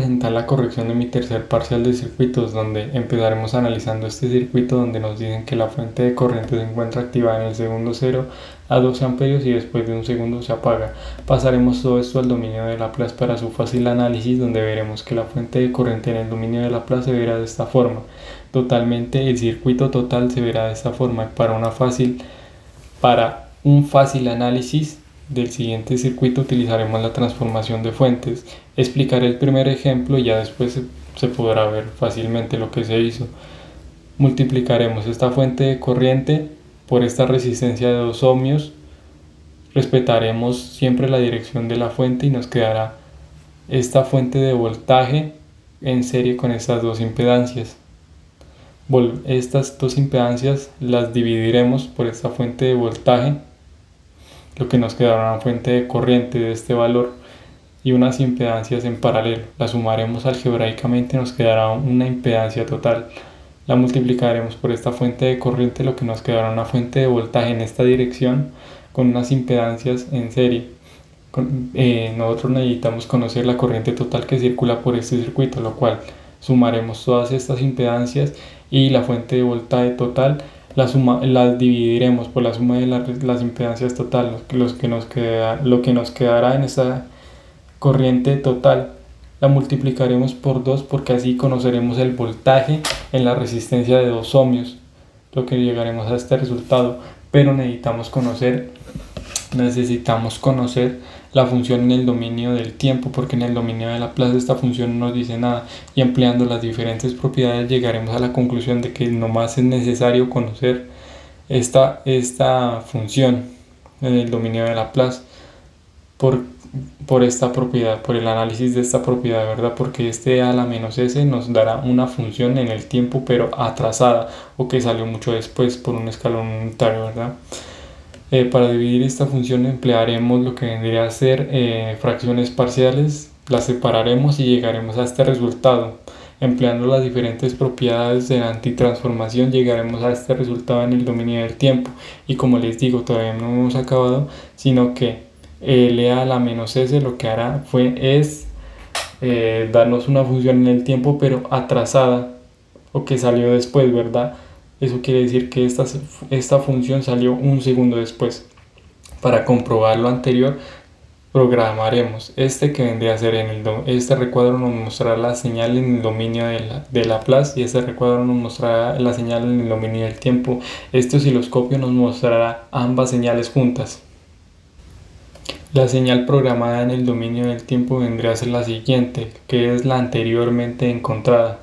presentar la corrección de mi tercer parcial de circuitos, donde empezaremos analizando este circuito donde nos dicen que la fuente de corriente se encuentra activada en el segundo 0 a 12 amperios y después de un segundo se apaga. Pasaremos todo esto al dominio de Laplace para su fácil análisis, donde veremos que la fuente de corriente en el dominio de Laplace se verá de esta forma. Totalmente, el circuito total se verá de esta forma. Para un fácil análisis del siguiente circuito utilizaremos la transformación de fuentes. Explicaré el primer ejemplo y ya después se podrá ver fácilmente lo que se hizo. Multiplicaremos esta fuente de corriente por esta resistencia de 2 ohmios. Respetaremos siempre la dirección de la fuente y nos quedará esta fuente de voltaje en serie con estas dos impedancias. Estas dos impedancias las dividiremos por esta fuente de voltaje, lo que nos quedará una fuente de corriente de este valor y unas impedancias en paralelo. La sumaremos algebraicamente y nos quedará una impedancia total. La multiplicaremos por esta fuente de corriente, lo que nos quedará una fuente de voltaje en esta dirección con unas impedancias en serie. Nosotros necesitamos conocer la corriente total que circula por este circuito, lo cual sumaremos todas estas impedancias y la fuente de voltaje total las dividiremos por la suma de las impedancias total, lo que nos quedará en esa corriente total. La multiplicaremos por 2 porque así conoceremos el voltaje en la resistencia de 2 ohmios, lo que llegaremos a este resultado. Pero necesitamos conocer la función en el dominio del tiempo, porque en el dominio de Laplace esta función no nos dice nada, y empleando las diferentes propiedades llegaremos a la conclusión de que nomás es necesario conocer esta función en el dominio de Laplace por esta propiedad, por el análisis de esta propiedad, ¿verdad? Porque este a la menos s nos dará una función en el tiempo pero atrasada, o que salió mucho después por un escalón unitario, ¿verdad? Para dividir esta función emplearemos lo que vendría a ser fracciones parciales, las separaremos y llegaremos a este resultado. Empleando las diferentes propiedades de la antitransformación llegaremos a este resultado en el dominio del tiempo. Y como les digo, todavía no hemos acabado, sino que L a la menos S lo que hará es darnos una función en el tiempo pero atrasada, o que salió después, ¿verdad? Eso quiere decir que esta función salió un segundo después. Para comprobar lo anterior, programaremos que vendría a ser este recuadro nos mostrará la señal en el dominio de Laplace y este recuadro nos mostrará la señal en el dominio del tiempo. Este osciloscopio nos mostrará ambas señales juntas. La señal programada en el dominio del tiempo vendría a ser la siguiente, que es la anteriormente encontrada.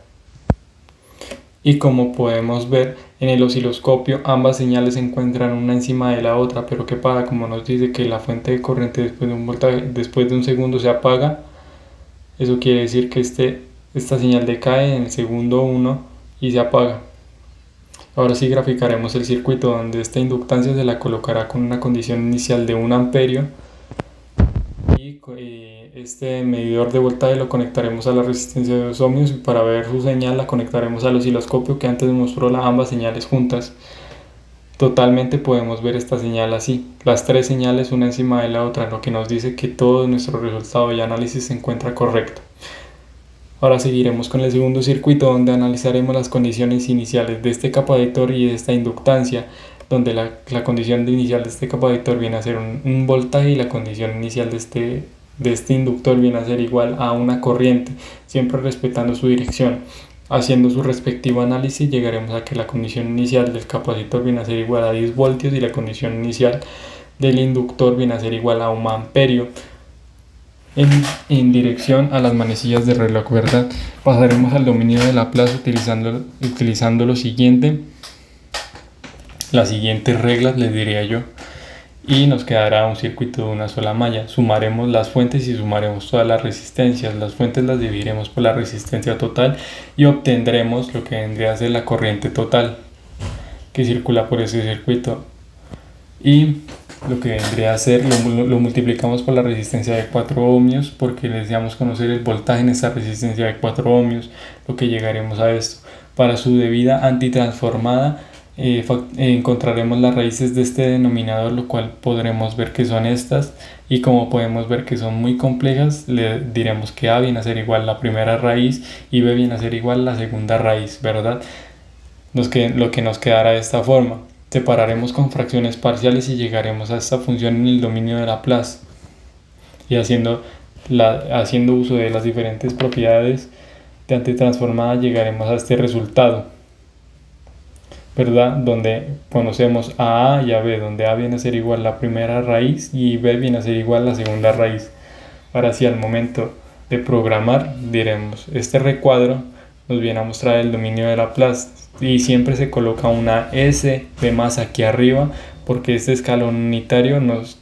Y como podemos ver en el osciloscopio, ambas señales se encuentran una encima de la otra, pero ¿qué pasa? Como nos dice que la fuente de corriente después de un segundo se apaga, eso quiere decir que esta señal decae en el segundo 1 y se apaga. Ahora sí graficaremos el circuito, donde esta inductancia se la colocará con una condición inicial de 1 amperio y este medidor de voltaje lo conectaremos a la resistencia de 2 ohmios y para ver su señal la conectaremos al osciloscopio que antes mostró ambas señales juntas. Totalmente podemos ver esta señal así, las tres señales una encima de la otra, lo que nos dice que todo nuestro resultado y análisis se encuentra correcto. Ahora seguiremos con el segundo circuito, donde analizaremos las condiciones iniciales de este capacitor y de esta inductancia, donde la condición inicial de este capacitor viene a ser un voltaje y la condición inicial de este inductor viene a ser igual a una corriente, siempre respetando su dirección. Haciendo su respectivo análisis llegaremos a que la condición inicial del capacitor viene a ser igual a 10 voltios y la condición inicial del inductor viene a ser igual a 1 amperio. En dirección a las manecillas de reloj, ¿verdad? Pasaremos al dominio de Laplace utilizando las siguientes reglas, les diría yo, y nos quedará un circuito de una sola malla. Sumaremos las fuentes y sumaremos todas las resistencias. Las fuentes las dividiremos por la resistencia total y obtendremos lo que vendría a ser la corriente total que circula por ese circuito. Y lo que vendría a ser, lo multiplicamos por la resistencia de 4 ohmios porque deseamos conocer el voltaje en esa resistencia de 4 ohmios, lo que llegaremos a esto. Para su debida antitransformada encontraremos las raíces de este denominador, lo cual podremos ver que son estas, y como podemos ver que son muy complejas, le diremos que a viene a ser igual la primera raíz y b viene a ser igual la segunda raíz, ¿verdad? Lo que nos quedará de esta forma. Separaremos con fracciones parciales y llegaremos a esta función en el dominio de Laplace, y haciendo uso de las diferentes propiedades de antitransformada llegaremos a este resultado, ¿verdad? Donde conocemos a y a b, donde a viene a ser igual la primera raíz y b viene a ser igual la segunda raíz. Ahora sí, al momento de programar, diremos, este recuadro nos viene a mostrar el dominio de Laplace y siempre se coloca una s de más aquí arriba, porque este escalón unitario nos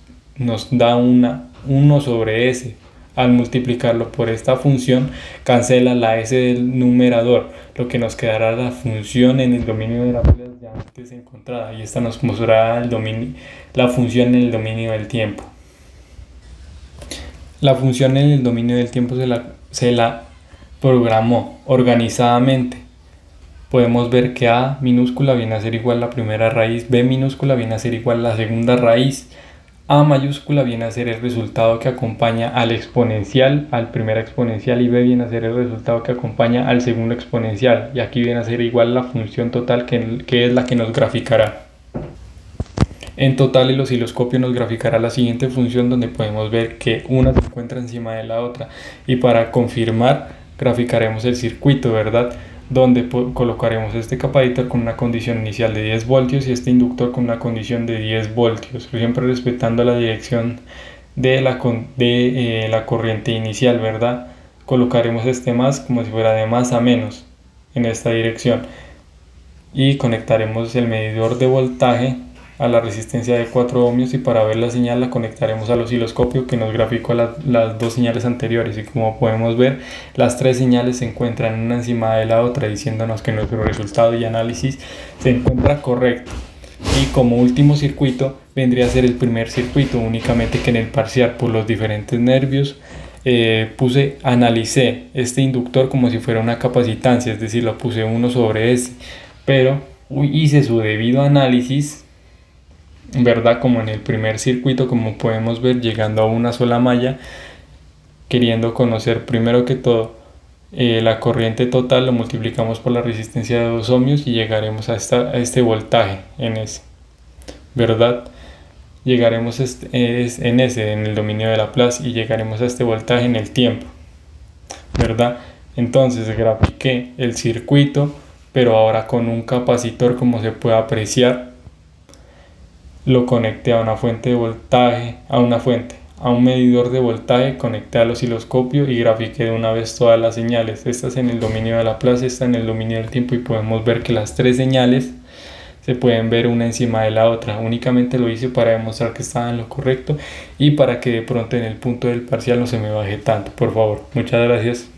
da 1 sobre s. Al multiplicarlo por esta función, cancela la s del numerador, lo que nos quedará la función en el dominio de Laplace ya antes encontrada, y esta nos mostrará la función en el dominio del tiempo. La función en el dominio del tiempo se la programó organizadamente. Podemos ver que a minúscula viene a ser igual la primera raíz, b minúscula viene a ser igual la segunda raíz, a mayúscula viene a ser el resultado que acompaña al exponencial, al primer exponencial, y b viene a ser el resultado que acompaña al segundo exponencial, y aquí viene a ser igual la función total que es la que nos graficará. En total, el osciloscopio nos graficará la siguiente función, donde podemos ver que una se encuentra encima de la otra, y para confirmar graficaremos el circuito, ¿verdad? Donde colocaremos este capacitor con una condición inicial de 10 voltios y este inductor con una condición de 10 voltios, siempre respetando la dirección de la corriente inicial, ¿verdad? Colocaremos este más como si fuera de más a menos en esta dirección, y conectaremos el medidor de voltaje a la resistencia de 4 ohmios, y para ver la señal la conectaremos al osciloscopio que nos graficó las dos señales anteriores, y como podemos ver, las tres señales se encuentran una encima de la otra, diciéndonos que nuestro resultado y análisis se encuentra correcto. Y como último circuito vendría a ser el primer circuito, únicamente que en el parcial, por los diferentes nervios, analicé este inductor como si fuera una capacitancia, es decir, lo puse 1 sobre S, pero hice su debido análisis, ¿verdad? Como en el primer circuito, como podemos ver, llegando a una sola malla, queriendo conocer primero que todo la corriente total, lo multiplicamos por la resistencia de 2 ohmios y llegaremos a este voltaje en ese, ¿verdad? Llegaremos en el dominio de Laplace, y llegaremos a este voltaje en el tiempo, ¿verdad? Entonces grafiqué el circuito, pero ahora con un capacitor, como se puede apreciar. Lo conecté a una fuente de voltaje, a un medidor de voltaje, conecté al osciloscopio y grafiqué de una vez todas las señales. Esta es en el dominio de Laplace, esta en el dominio del tiempo, y podemos ver que las tres señales se pueden ver una encima de la otra. Únicamente lo hice para demostrar que estaba en lo correcto y para que de pronto en el punto del parcial no se me baje tanto. Por favor, muchas gracias.